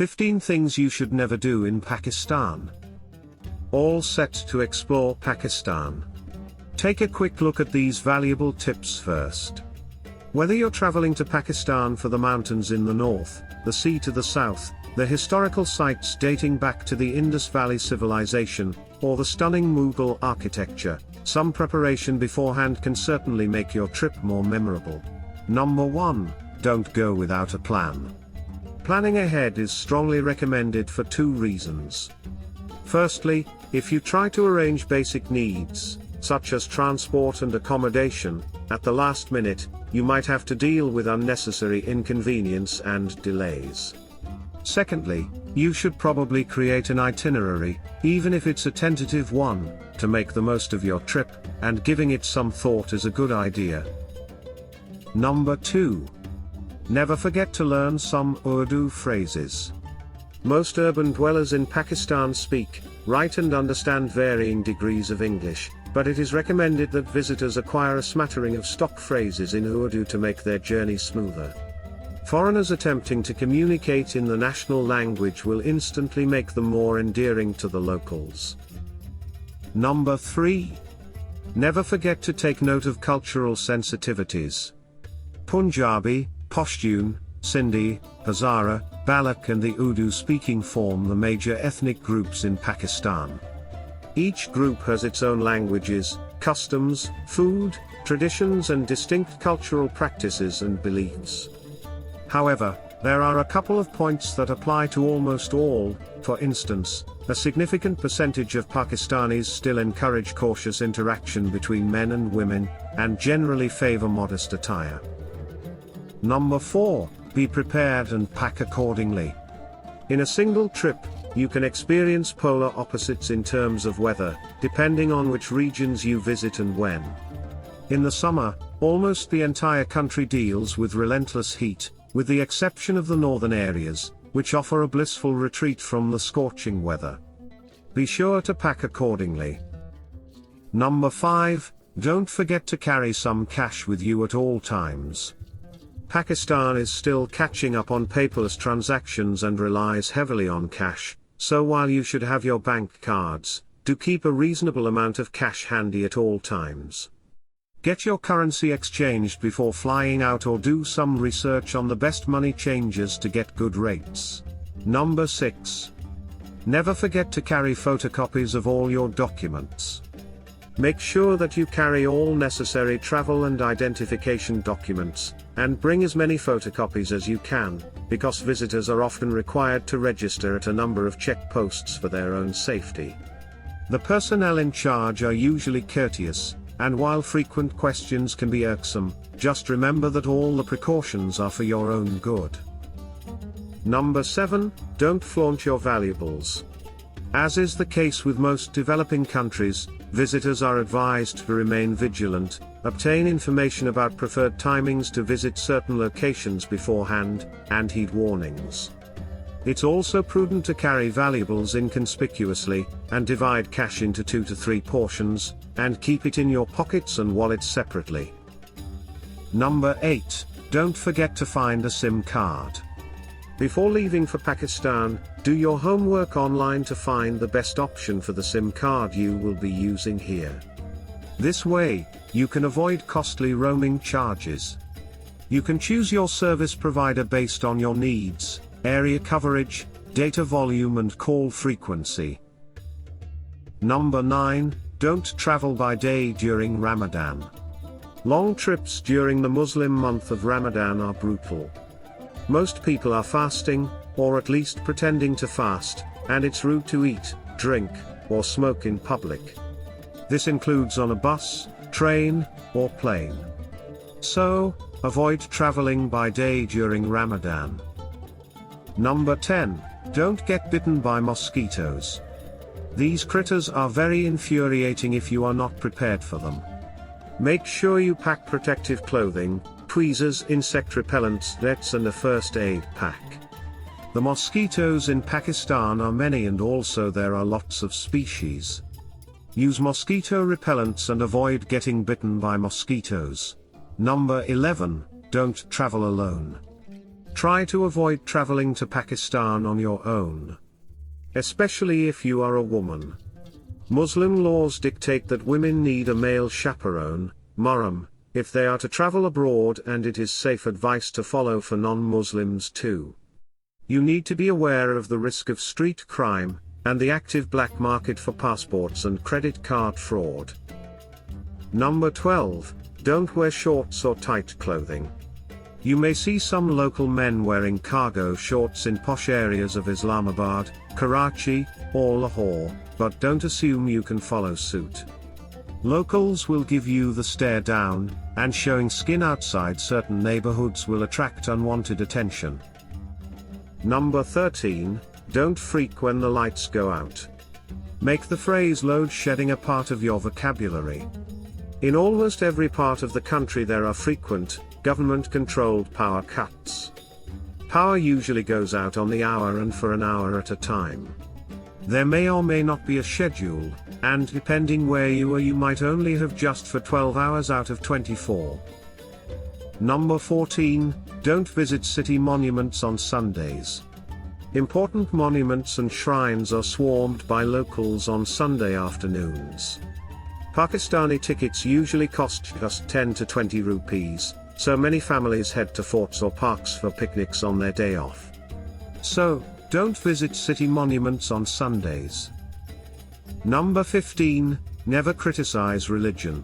15 things you should never do in Pakistan. All set to explore Pakistan. Take a quick look at these valuable tips first. Whether you're traveling to Pakistan for the mountains in the north, the sea to the south, the historical sites dating back to the Indus Valley civilization, or the stunning Mughal architecture, some preparation beforehand can certainly make your trip more memorable. Number 1. Don't go without a plan. Planning ahead is strongly recommended for 2 reasons. Firstly, if you try to arrange basic needs, such as transport and accommodation, at the last minute, you might have to deal with unnecessary inconvenience and delays. Secondly, you should probably create an itinerary, even if it's a tentative one, to make the most of your trip, and giving it some thought is a good idea. Number 2. Never forget to learn some Urdu phrases. Most urban dwellers in Pakistan speak, write and understand varying degrees of English, but it is recommended that visitors acquire a smattering of stock phrases in Urdu to make their journey smoother. Foreigners attempting to communicate in the national language will instantly make them more endearing to the locals. Number 3. Never forget to take note of cultural sensitivities. Punjabi, Pashtun, Sindhi, Hazara, Balak and the Urdu speaking form the major ethnic groups in Pakistan. Each group has its own languages, customs, food, traditions and distinct cultural practices and beliefs. However, there are a couple of points that apply to almost all. For instance, a significant percentage of Pakistanis still encourage cautious interaction between men and women, and generally favor modest attire. Number 4. Be prepared and pack accordingly. In a single trip, you can experience polar opposites in terms of weather, depending on which regions you visit and when. In the summer, almost the entire country deals with relentless heat, with the exception of the northern areas, which offer a blissful retreat from the scorching weather. Be sure to pack accordingly. Number 5. Don't forget to carry some cash with you at all times. Pakistan is still catching up on paperless transactions and relies heavily on cash, so while you should have your bank cards, do keep a reasonable amount of cash handy at all times. Get your currency exchanged before flying out or do some research on the best money changers to get good rates. Number 6. Never forget to carry photocopies of all your documents. Make sure that you carry all necessary travel and identification documents, and bring as many photocopies as you can, because visitors are often required to register at a number of checkposts for their own safety. The personnel in charge are usually courteous, and while frequent questions can be irksome, just remember that all the precautions are for your own good. Number 7. Don't flaunt your valuables. As is the case with most developing countries, visitors are advised to remain vigilant, obtain information about preferred timings to visit certain locations beforehand, and heed warnings. It's also prudent to carry valuables inconspicuously, and divide cash into 2 to 3 portions, and keep it in your pockets and wallets separately. Number 8. Don't forget to find a SIM card. Before leaving for Pakistan, do your homework online to find the best option for the SIM card you will be using here. This way, you can avoid costly roaming charges. You can choose your service provider based on your needs, area coverage, data volume and call frequency. Number 9. Don't travel by day during Ramadan. Long trips during the Muslim month of Ramadan are brutal. Most people are fasting, or at least pretending to fast, and it's rude to eat, drink, or smoke in public. This includes on a bus, train, or plane. So, avoid traveling by day during Ramadan. Number 10. Don't get bitten by mosquitoes. These critters are very infuriating if you are not prepared for them. Make sure you pack protective clothing, tweezers, insect repellents, nets and a first aid pack. The mosquitoes in Pakistan are many and also there are lots of species. Use mosquito repellents and avoid getting bitten by mosquitoes. Number 11. Don't travel alone. Try to avoid traveling to Pakistan on your own, especially if you are a woman. Muslim laws dictate that women need a male chaperone, mahram, if they are to travel abroad, and it is safe advice to follow for non-Muslims too. You need to be aware of the risk of street crime, and the active black market for passports and credit card fraud. Number 12, don't wear shorts or tight clothing. You may see some local men wearing cargo shorts in posh areas of Islamabad, Karachi, or Lahore, but don't assume you can follow suit. Locals will give you the stare down, and showing skin outside certain neighborhoods will attract unwanted attention. Number 13, don't freak when the lights go out. Make the phrase load shedding a part of your vocabulary. In almost every part of the country there are frequent, government-controlled power cuts. Power usually goes out on the hour and for an hour at a time. There may or may not be a schedule, and depending where you are, you might only have just for 12 hours out of 24. Number 14, don't visit city monuments on Sundays. Important monuments and shrines are swarmed by locals on Sunday afternoons. Pakistani tickets usually cost just 10 to 20 rupees, so many families head to forts or parks for picnics on their day off. So, don't visit city monuments on Sundays. Number 15, never criticize religion.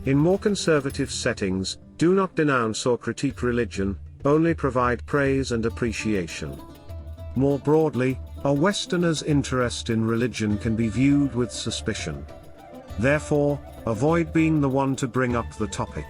In more conservative settings, do not denounce or critique religion, only provide praise and appreciation. More broadly, a Westerner's interest in religion can be viewed with suspicion. Therefore, avoid being the one to bring up the topic.